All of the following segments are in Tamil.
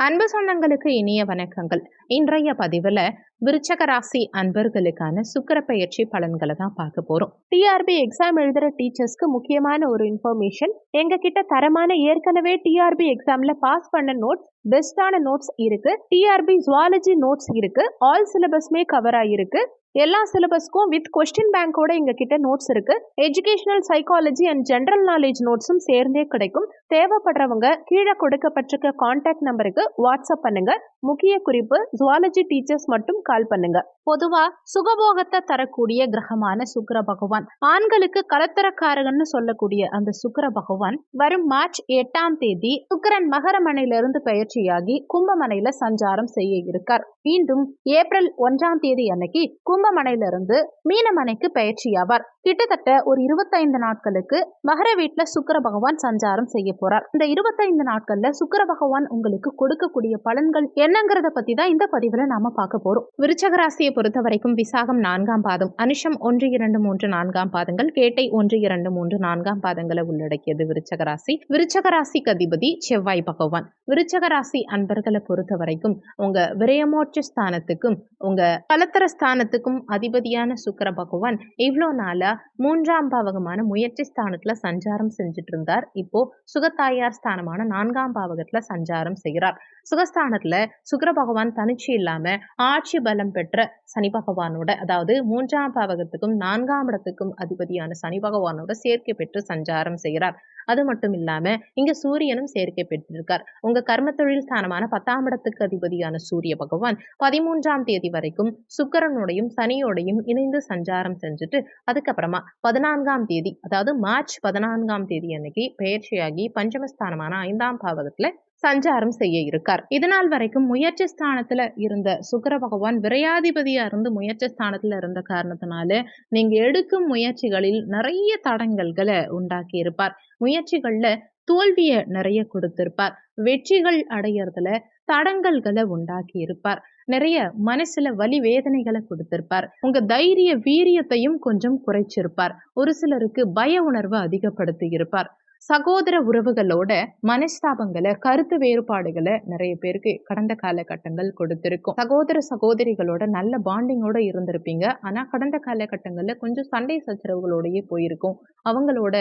அன்பு சொந்தங்களுக்கு இனிய வணக்கங்கள். இன்றைய பதிவுல விருச்சக ராசி அன்பர்களுக்கான சுக்கிர பெயர்ச்சி பலன்களை தான் பார்க்க போறோம். டிஆர்பி எக்ஸாம் எழுதுற டீச்சர்ஸ்க்கு முக்கியமான ஒரு இன்ஃபர்மேஷன். எங்க கிட்ட தரமான ஏற்கனவே டிஆர்பி எக்ஸாம்ல பாஸ் பண்ண நோட்ஸ், பெஸ்டான நோட்ஸ் இருக்கு. டிஆர்பி ஜுவாலஜி நோட்ஸ் இருக்கு. ஆல் சிலபஸ்மே கவர் ஆயிருக்கு. எல்லா சிலபஸ்க்கும் வித் கொஸ்டின் பேங்கோட எங்க கிட்ட நோட்ஸ் இருக்கு. Educational psychology and general knowledge நோட்ஸும் சேர்ந்தே கிடைக்கும். தேவைப்படுறவங்க கீழே கொடுக்கப்பட்டிருக்க கான்டாக்ட் நம்பருக்கு வாட்ஸ்அப் பண்ணுங்க. முக்கிய குறிப்பு, ஜுவாலஜி டீச்சர்ஸ் மட்டும் கால் பண்ணுங்க. பொதுவா சுகபோகத்தை தரக்கூடிய கிரகமான சுக்கிர பகவான், ஆண்களுக்கு கலத்தரக்காரகன்னு சொல்லக்கூடிய அந்த சுக்கிர பகவான் வரும் மார்ச் 8ஆம் தேதி சுக்கிரன் மகரமனையிலிருந்து பயிற்சியாகி கும்பமனையில சஞ்சாரம் செய்ய இருக்கார். மீண்டும் ஏப்ரல் 1ஆம் தேதி அன்னைக்கு கும்பமனையிலிருந்து மீனமனைக்கு பயிற்சியாவார். கிட்டத்தட்ட ஒரு 25 நாட்களுக்கு மகர வீட்டுல சுக்கிர பகவான் சஞ்சாரம் செய்ய போறார். இந்த 25 நாட்கள்ல சுக்கிர பகவான் உங்களுக்கு கொடுக்கக்கூடிய பலன்கள் என்னங்கிறத பத்தி தான் இந்த பதிவுல நாம பார்க்க போறோம். விருச்சக ராசியை பொறுத்த வரைக்கும் விசாகம் 4ஆம் பாதம், அனுஷம் 1, 2, 3, 4ஆம் பாதங்கள், கேட்டை 1, 2, 3, 4ஆம் பாதங்களை உள்ளடக்கியது விருச்சக ராசி. விருச்சக ராசிக்கு அதிபதி செவ்வாய் பகவான். விருச்சக ராசி அன்பர்களை பொறுத்த வரைக்கும் உங்க விரயமோட்ச ஸ்தானத்துக்கும் உங்க பலத்தர ஸ்தானத்துக்கும் அதிபதியான சுக்கிர பகவான் இவ்வளோ நாளா 3ஆம் பாவகமான முயற்சி ஸ்தானத்துல சஞ்சாரம் செஞ்சுட்டு இருந்தார். இப்போ சுகத்தாயார் ஸ்தானமான 4ஆம் பாவகத்துல சஞ்சாரம் செய்கிறார். சுகஸ்தானத்துல சுக்கிர பகவான் தனிச்சு இல்லாம ஆட்சி பலம் பெற்ற சனி பகவானோட, அதாவது 3ஆம் பாவகத்துக்கும் 4ஆம் இடத்துக்கும் அதிபதியான சனி பகவானோட சேர்க்கை பெற்று சஞ்சாரம் செய்கிறார். அது மட்டும் இல்லாம இங்க சூரியனும் சேர்க்கை பெற்றிருக்கார். உங்க கர்ம தொழில் ஸ்தானமான 10ஆம் இடத்துக்கு அதிபதியான சூரிய பகவான் 13ஆம் தேதி வரைக்கும் சுக்கிரனோடையும் சனியோடையும் இணைந்து சஞ்சாரம் செஞ்சுட்டு அதுக்கப்புறமா 14ஆம் தேதி, அதாவது மார்ச் 14ஆம் தேதி அன்னைக்கு பெயர்ச்சியாகி பஞ்சமஸ்தானமான 5ஆம் பாவகத்துல சஞ்சாரம் செய்ய இருக்கார். இதனால் வரைக்கும் முயற்சி ஸ்தானத்துல இருந்த சுக்கிர பகவான் விரையாதிபதியா இருந்து முயற்சி ஸ்தானத்துல இருந்த காரணத்தினால நீங்க எடுக்கும் முயற்சிகளில் நிறைய தடங்கல்களை உண்டாக்கி இருப்பார். முயற்சிகள்ல தோல்விய நிறைய கொடுத்திருப்பார். வெற்றிகள் அடையறதுல தடங்கல்களை உண்டாக்கி இருப்பார். நிறைய மனசுல வலி வேதனைகளை கொடுத்திருப்பார். உங்க தைரிய வீரியத்தையும் கொஞ்சம் குறைச்சிருப்பார். ஒரு சிலருக்கு பய உணர்வை அதிகப்படுத்தி இருப்பார். சகோதர உறவுகளோட மனஸ்தாபங்களை, கருத்து வேறுபாடுகளை நிறைய பேருக்கு கடந்த காலகட்டங்கள் கொடுத்திருக்கும். சகோதர சகோதரிகளோட நல்ல பாண்டிங்கோட இருந்திருப்பீங்க. ஆனா கடந்த காலகட்டங்கள்ல கொஞ்சம் சண்டை சச்சரவுகளோடயே போயிருக்கும். அவங்களோட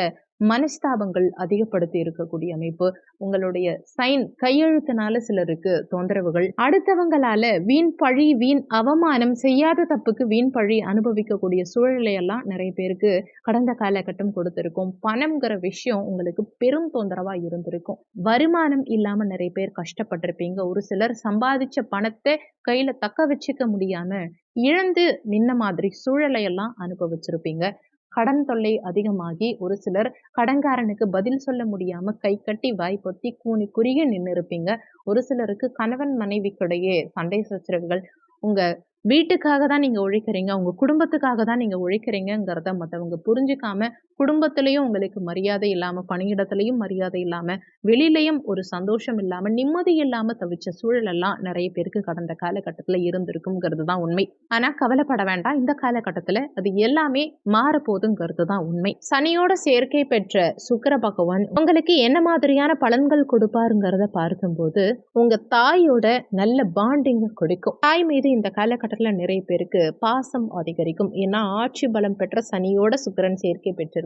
மனஸ்தாபங்கள் அதிகப்படுத்தி இருக்கக்கூடிய அமைப்பு, உங்களுடைய சைன் கையெழுத்தினால சிலருக்கு தொந்தரவுகள், அடுத்தவங்களால வீண் பழி, வீண் அவமானம், செய்யாத தப்புக்கு வீண் பழி அனுபவிக்கக்கூடிய சூழ்நிலையெல்லாம் நிறைய பேருக்கு கடந்த காலகட்டம் கொடுத்திருக்கும். பணம்ங்கிற விஷயம் உங்களுக்கு பெரும் தொந்தரவா இருந்திருக்கும். வருமானம் இல்லாம நிறைய பேர் கஷ்டப்பட்டிருப்பீங்க. ஒரு சிலர் சம்பாதிச்ச பணத்தை கையில தக்க வச்சுக்க முடியாம இழந்து நின்ன மாதிரி சூழலையெல்லாம் அனுபவிச்சிருப்பீங்க. கடன் தொல்லை அதிகமாகி ஒரு சிலர் கடன்காரனுக்கு பதில் சொல்ல முடியாம கை கட்டி வாய் பொத்தி கூனி குறுகி நின்று இருப்பீங்க. ஒரு சிலருக்கு கணவன் மனைவிக்கிடையே சண்டை சச்சரவுகள், உங்க வீட்டுக்காக தான் நீங்க உழைக்கிறீங்க, உங்க குடும்பத்துக்காக தான் நீங்க உழைக்கிறீங்கிறத மற்றவங்க புரிஞ்சுக்காம குடும்பத்திலையும் உங்களுக்கு மரியாதை இல்லாம, பணியிடத்திலையும் மரியாதை இல்லாம, வெளியிலையும் ஒரு சந்தோஷம் இல்லாம, நிம்மதி இல்லாம தவிச்ச சூழலெல்லாம் நிறைய பேருக்கு கடந்த காலகட்டத்துல இருந்திருக்குங்கிறது தான் உண்மை. ஆனா கவலைப்பட வேண்டாம், இந்த காலகட்டத்துல அது எல்லாமே மாறப்போகுதுங்கிறது தான் உண்மை. சனியோட சேர்க்கை பெற்ற சுக்கிர பகவான் உங்களுக்கு என்ன மாதிரியான பலன்கள் கொடுப்பாருங்கிறத பார்க்கும்போது உங்க தாயோட நல்ல பாண்டிங்க கொடுக்கும். தாய் மீது இந்த காலகட்டத்துல நிறைய பேருக்கு பாசம் அதிகரிக்கும். ஏன்னா ஆட்சி பலம் பெற்ற சனியோட சுக்கிரன் சேர்க்கை பெற்றிருக்கிறதுனால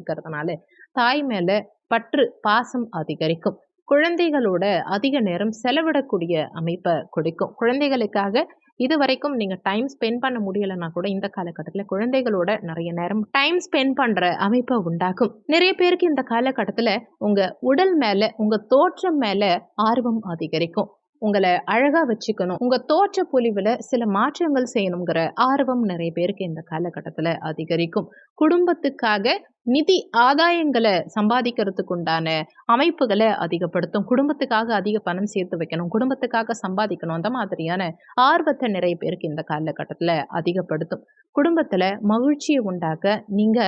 தாய் மேல பற்று, பாசம் அதிகரிக்கும். குழந்தைகளோட அதிக நேரம் செலவிடக்கூடிய அமைப்பை கொடுக்கும். குழந்தைகளுக்காக இதுவரைக்கும் நீங்க டைம் ஸ்பெண்ட் பண்ண முடியலன்னா கூட இந்த காலகட்டத்துல குழந்தைகளோட நிறைய நேரம் டைம் ஸ்பெண்ட் பண்ற அமைப்பை உண்டாக்கும். நிறைய பேருக்கு இந்த காலகட்டத்துல உங்க உடல் மேல, உங்க தோற்றம் மேல ஆர்வம் அதிகரிக்கும். உங்களை அழகா வச்சுக்கணும், உங்க தோற்ற பொலிவுல சில மாற்றங்கள் செய்யணுங்கிற ஆர்வம் நிறைய பேருக்கு இந்த காலகட்டத்துல அதிகரிக்கும். குடும்பத்துக்காக நிதி ஆதாயங்களை சம்பாதிக்கிறதுக்கு உண்டான அமைப்புகளை அதிகப்படுத்தும். குடும்பத்துக்காக அதிக பணம் சேர்த்து வைக்கணும், குடும்பத்துக்காக சம்பாதிக்கணும், அந்த மாதிரியான ஆர்வத்தை நிறைய பேருக்கு இந்த காலகட்டத்துல அதிகப்படுத்தும். குடும்பத்துல மகிழ்ச்சியை உண்டாக்க நீங்க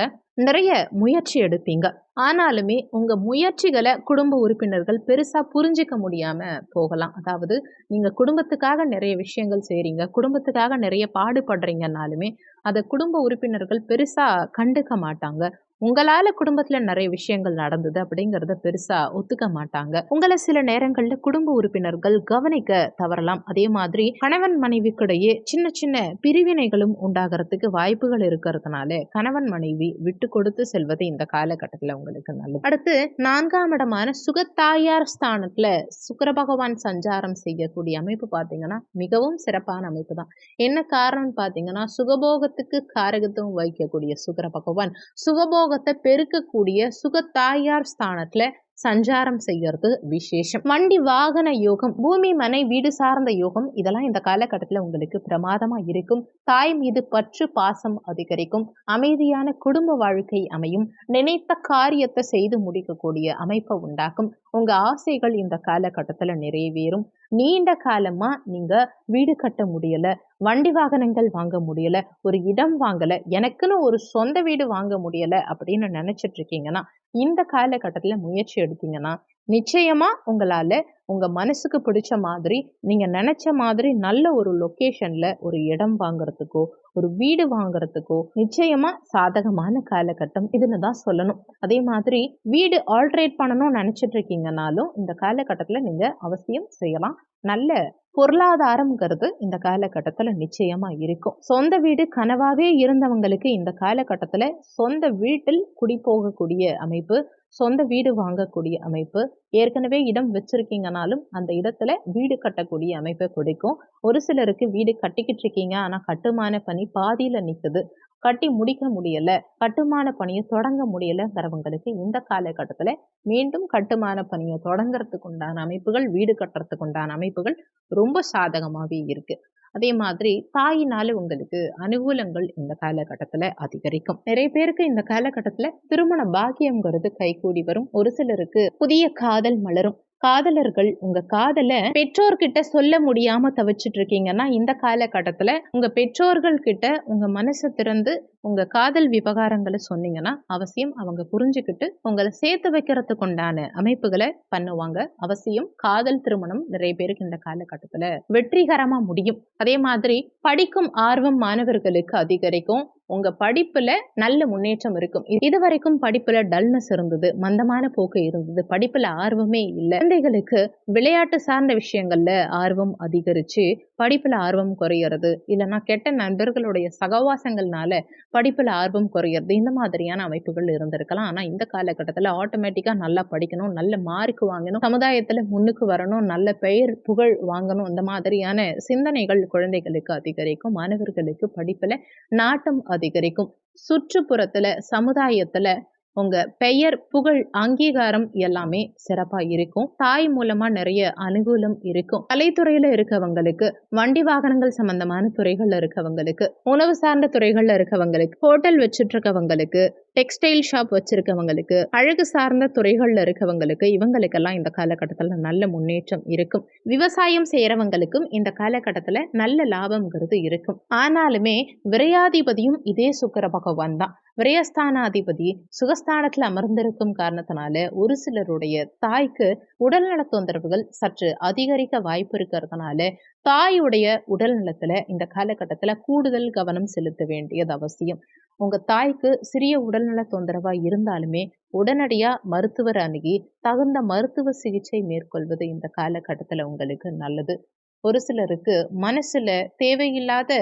நிறைய முயற்சி எடுப்பீங்க. ஆனாலுமே உங்க முயற்சிகளை குடும்ப உறுப்பினர்கள் பெருசா புரிஞ்சிக்க முடியாம போகலாம். அதாவது நீங்க குடும்பத்துக்காக நிறைய விஷயங்கள் செய்றீங்க, குடும்பத்துக்காக நிறைய பாடுபடுறீங்கன்னாலுமே அதை குடும்ப உறுப்பினர்கள் பெருசா கண்டுக்க மாட்டாங்க. உங்களால குடும்பத்துல நிறைய விஷயங்கள் நடந்தது அப்படிங்கறத பெருசா ஒத்துக்க மாட்டாங்க. உங்கள சில நேரங்கள்ல குடும்ப உறுப்பினர்கள் கவனிக்க தவறலாம். அதே மாதிரி கணவன் மனைவிக்கிடையே சின்ன சின்ன பிரிவினைகளும் உண்டாகறதுக்கு வாய்ப்புகள் இருக்கிறதுனால கணவன் மனைவி விட்டு கொடுத்து செல்வது இந்த காலகட்டத்துல உங்களுக்கு நல்லது. அடுத்து 4ஆம் இடமான சுகத்தாயார் ஸ்தானத்துல சுக்கிர பகவான் சஞ்சாரம் செய்யக்கூடிய அமைப்பு பாத்தீங்கன்னா மிகவும் சிறப்பான அமைப்பு தான். என்ன காரணம்னு பாத்தீங்கன்னா சுகபோகத்துக்கு காரகத்துவம் வைக்கக்கூடிய சுக்கிர பகவான் சுகபோகத்தை பெருக்கக்கூடிய சுகத்தாயார் ஸ்தானத்துல சஞ்சாரம் செய்யறது விசேஷம். வண்டி வாகன யோகம், பூமி மனை வீடு சார்ந்த யோகம், இதெல்லாம் இந்த காலகட்டத்துல உங்களுக்கு பிரமாதமா இருக்கும். தாய் மீது பற்று பாசம் அதிகரிக்கும். அமைதியான குடும்ப வாழ்க்கை அமையும். நினைத்த காரியத்தை செய்து முடிக்கக்கூடிய அமைப்பை உண்டாக்கும். உங்க ஆசைகள் இந்த காலகட்டத்துல நிறைவேறும். நீண்ட காலமா நீங்க வீடு கட்ட முடியல, வண்டி வாகனங்கள் வாங்க முடியல, ஒரு இடம் வாங்கல, எனக்குன்னு ஒரு சொந்த வீடு வாங்க முடியல அப்படின்னு நினைச்சிட்டு இருக்கீங்கன்னா இந்த காலகட்டத்துல முயற்சி எடுத்தீங்கன்னா நிச்சயமா உங்களால உங்க மனசுக்கு பிடிச்ச மாதிரி நீங்க நினைச்ச மாதிரி நல்ல ஒரு லொகேஷன்ல ஒரு இடம் வாங்குறதுக்கோ ஒரு வீடு வாங்குறதுக்கோ நிச்சயமா சாதகமான காலகட்டம் இதுன்னு தான் சொல்லணும். அதே மாதிரி வீடு ஆல்ட்ரேட் பண்ணணும்னு நினைச்சிட்டு இருக்கீங்கன்னாலும் இந்த காலகட்டத்துல நீங்க அவசியம் செய்யலாம். நல்ல பொருளாதாரம்ங்கிறது இந்த காலகட்டத்துல நிச்சயமா இருக்கும். சொந்த வீடு கனவாவே இருந்தவங்களுக்கு இந்த காலகட்டத்துல சொந்த வீட்டில் குடி போகக்கூடிய அமைப்பு, சொந்த வீடு வாங்கக்கூடிய அமைப்பு, ஏற்கனவே இடம் வச்சிருக்கீங்கனாலும் அந்த இடத்துல வீடு கட்டக்கூடிய அமைப்பை கொடுக்கும். ஒரு சிலருக்கு வீடு கட்டிக்கிட்டு இருக்கீங்க ஆனா கட்டுமான பணி பாதியில நிக்குது, கட்டி முடிக்க முடியல, கட்டுமான பணியை தொடங்க முடியலங்கிறவங்களுக்கு இந்த காலகட்டத்துல மீண்டும் கட்டுமான பணியை தொடங்குறதுக்கு உண்டான அமைப்புகள், வீடு கட்டுறதுக்கு உண்டான அமைப்புகள் ரொம்ப சாதகமாவே இருக்கு. அதே மாதிரி தாயினால உங்களுக்கு அனுகூலங்கள் இந்த காலகட்டத்துல அதிகரிக்கும். நிறைய பேருக்கு இந்த காலகட்டத்துல திருமண பாக்கியம்ங்கிறது கைகூடி வரும். ஒரு சிலருக்கு புதிய காதல் மலரும். காதலர்கள் உங்க காதல பெற்றோர்கிட்ட சொல்ல முடியாம தவிச்சிட்டு இருக்கீங்கன்னா இந்த காலகட்டத்துல உங்க பெற்றோர்கள் கிட்ட உங்க மனசை திறந்து உங்க காதல் விவகாரங்களை சொன்னீங்கன்னா அவசியம் அவங்க புரிஞ்சுக்கிட்டு உங்களை சேர்த்து வைக்கிறதுக்கு உண்டான அமைப்புகளை பண்ணுவாங்க. அவசியம் காதல் திருமணம் நிறைய பேருக்கு இந்த காலகட்டத்துல வெற்றிகரமா முடியும். அதே மாதிரி படிக்கும் ஆர்வம் மாணவர்களுக்கு அதிகரிக்கும். உங்க படிப்புல நல்ல முன்னேற்றம் இருக்கும். இதுவரைக்கும் படிப்புல டல்னஸ் இருந்தது, மந்தமான போக்கு இருந்தது, படிப்புல ஆர்வமே இல்லை, குழந்தைகளுக்கு விளையாட்டு சார்ந்த விஷயங்கள்ல ஆர்வம் அதிகரிச்சு படிப்புல ஆர்வம் குறையிறது, இல்லைன்னா கெட்ட நண்பர்களுடைய சகவாசங்கள்னால படிப்புல ஆர்வம் குறையிறது, இந்த மாதிரியான அமைப்புகள் இருந்திருக்கலாம். ஆனா இந்த காலகட்டத்துல ஆட்டோமேட்டிக்கா நல்லா படிக்கணும், நல்ல மார்க் வாங்கணும், சமுதாயத்துல முன்னுக்கு வரணும், நல்ல பெயர் புகழ் வாங்கணும், இந்த மாதிரியான சிந்தனைகள் குழந்தைகளுக்கு அதிகரிக்கும். மாணவர்களுக்கு படிப்புல நாட்டம் அதிகரிக்கும். சுற்றுப்புறத்துல சமுதாயத்துல உங்க பெயர் புகழ் அங்கீகாரம் எல்லாமே சிறப்பா இருக்கும். தாய் மூலமா நிறைய அனுகூலம் இருக்கும். கலைத்துறையில இருக்கவங்களுக்கு, வண்டி வாகனங்கள் சம்பந்தமான துறைகள்ல இருக்கவங்களுக்கு, உணவு சார்ந்த துறைகள்ல இருக்கவங்களுக்கு, ஹோட்டல் வச்சுட்டு இருக்கவங்களுக்கு, டெக்ஸ்டைல் ஷாப் வச்சிருக்கவங்களுக்கு, அழகு சார்ந்த துறைகள்ல இருக்கவங்களுக்கு, இவங்களுக்கெல்லாம் இந்த காலகட்டத்துல நல்ல முன்னேற்றம் இருக்கும். விவசாயம் செய்யறவங்களுக்கும் இந்த காலகட்டத்துல நல்ல லாபம்ங்கிறது இருக்கும். ஆனாலுமே விரையாதிபதியும் இதே சுக்கிர பகவான் தான். விரயஸ்தானாதிபதி சுகஸ்தானத்துல அமர்ந்திருக்கும் காரணத்தினால ஒரு சிலருடைய தாய்க்கு உடல்நல தொந்தரவுகள் சற்று அதிகரிக்க வாய்ப்பு இருக்கிறதுனால தாயுடைய உடல் நலத்துல இந்த காலகட்டத்துல கூடுதல் கவனம் செலுத்த வேண்டியது அவசியம். உங்க தாய்க்கு சிறிய உடல்நல தொந்தரவா இருந்தாலுமே உடனடியா மருத்துவர் அணுகி தகுந்த மருத்துவ சிகிச்சை மேற்கொள்வது இந்த காலகட்டத்துல உங்களுக்கு நல்லது. ஒரு சிலருக்கு மனசுல தேவையில்லாத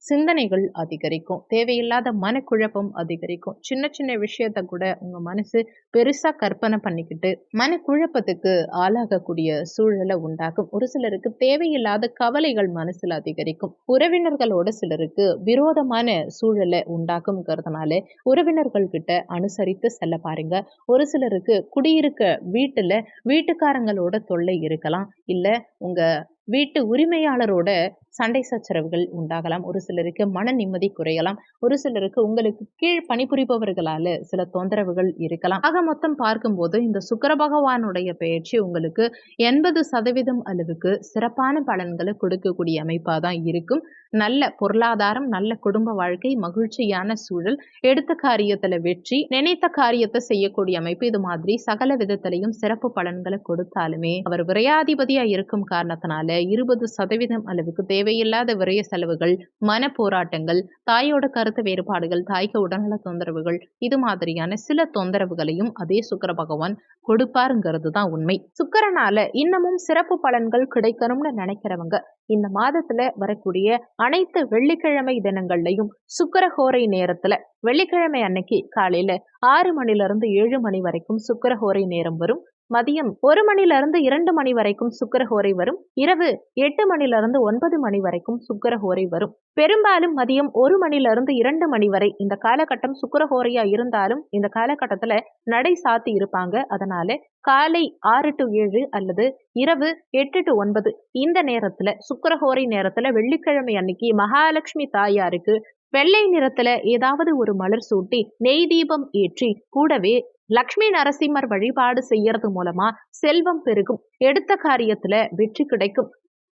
சிந்தனைகள் அதிகரிக்கும், தேவையில்லாத மனக்குழப்பம் அதிகரிக்கும். சின்ன சின்ன விஷயத்த கூட உங்க மனசு பெருசா கற்பனை பண்ணிக்கிட்டு மனக்குழப்பத்துக்கு ஆளாகக்கூடிய சூழலை உண்டாக்கும். ஒரு சிலருக்கு தேவையில்லாத கவலைகள் மனசுல அதிகரிக்கும். உறவினர்களோட சிலருக்கு விரோதமான சூழலை உண்டாக்கும்ங்கிறதுனால உறவினர்கள் கிட்ட அனுசரித்து செல்ல பாருங்க. ஒரு சிலருக்கு குடியிருக்க வீட்டுல வீட்டுக்காரங்களோட தொல்லை இருக்கலாம், இல்ல உங்க வீட்டு உரிமையாளரோட சண்டை சச்சரவுகள் உண்டாகலாம். ஒரு சிலருக்கு மன நிம்மதி குறையலாம். ஒரு சிலருக்கு உங்களுக்கு கீழ் பணிபுரிபவர்களால சில தொந்தரவுகள் இருக்கலாம். ஆக மொத்தம் பார்க்கும்போது இந்த சுக்கிர பகவானுடைய பெயர்ச்சி உங்களுக்கு 80% அளவுக்கு சிறப்பான பலன்களை கொடுக்கக்கூடிய அமைப்பா தான் இருக்கும். நல்ல பொருளாதாரம், நல்ல குடும்ப வாழ்க்கை, மகிழ்ச்சியான சூழல், எடுத்த காரியத்துல வெற்றி, நினைத்த காரியத்தை செய்யக்கூடிய அமைப்பு, இது மாதிரி சகல விதத்திலையும் சிறப்பு பலன்களை கொடுத்தாலுமே அவர் விரையாதிபதியா இருக்கும் காரணத்தினால 20% அளவுக்கு தேவையில்லாத விரய செலவுகள், மன போராட்டங்கள், தாயோட கருத்து வேறுபாடுகள், தாய்க்கு உடல்நல தொந்தரவுகள், இது மாதிரியான சில தொந்தரவுகளையும் அதே சுக்கிர பகவான் கொடுப்பாருங்கிறது தான் உண்மை. சுக்கிரனால இன்னமும் சிறப்பு பலன்கள் கிடைக்கணும்னு நினைக்கிறவங்க இந்த மாதத்துல வரக்கூடிய அனைத்து வெள்ளிக்கிழமை தினங்கள்லயும் சுக்கிரஹோரை நேரத்துல வெள்ளிக்கிழமை அன்னைக்கு காலையில 6 மணிலிருந்து 7 மணி வரைக்கும் சுக்கிரஹோரை நேரம் வரும். மதியம் 1 மணிலிருந்து 2 மணி வரைக்கும் சுக்கிரஹோரை வரும். இரவு 8 மணிலிருந்து 9 மணி வரைக்கும் சுக்கிரஹோரை வரும். பெரும்பாலும் மதியம் 1 மணிலிருந்து 2 மணி வரை இந்த காலகட்டம் சுக்கிரஹோரையா இருந்தாலும் இந்த காலகட்டத்துல நடை சாத்தி இருப்பாங்க. அதனால காலை 6 to 7 அல்லது இரவு 8 to 9 இந்த நேரத்துல சுக்கிரஹோரை நேரத்துல வெள்ளிக்கிழமை அன்னைக்கு மகாலட்சுமி தாயாருக்கு வெள்ளை நிறத்துல ஏதாவது ஒரு மலர் சூட்டி நெய் தீபம் ஏற்றி கூடவே லக்ஷ்மி நரசிம்மர் வழிபாடு செய்யறது மூலமா செல்வம் பெருகும், எடுத்த காரியத்துல வெற்றி கிடைக்கும்.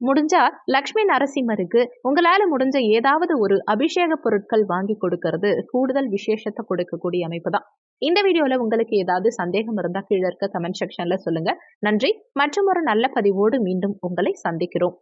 முடிஞ்சா லக்ஷ்மி நரசிம்மருக்கு உங்களால முடிஞ்ச ஏதாவது ஒரு அபிஷேக பொருட்கள் வாங்கி கொடுக்கறது கூடுதல் விசேஷத்தை கொடுக்கக்கூடிய அமைப்பு தான். இந்த வீடியோல உங்களுக்கு ஏதாவது சந்தேகம் இருந்தா கீழே இருக்க கமெண்ட் செக்ஷன்ல சொல்லுங்க. நன்றி. மற்றும் ஒரு நல்ல பதிவோடு மீண்டும் உங்களை சந்திக்கிறோம்.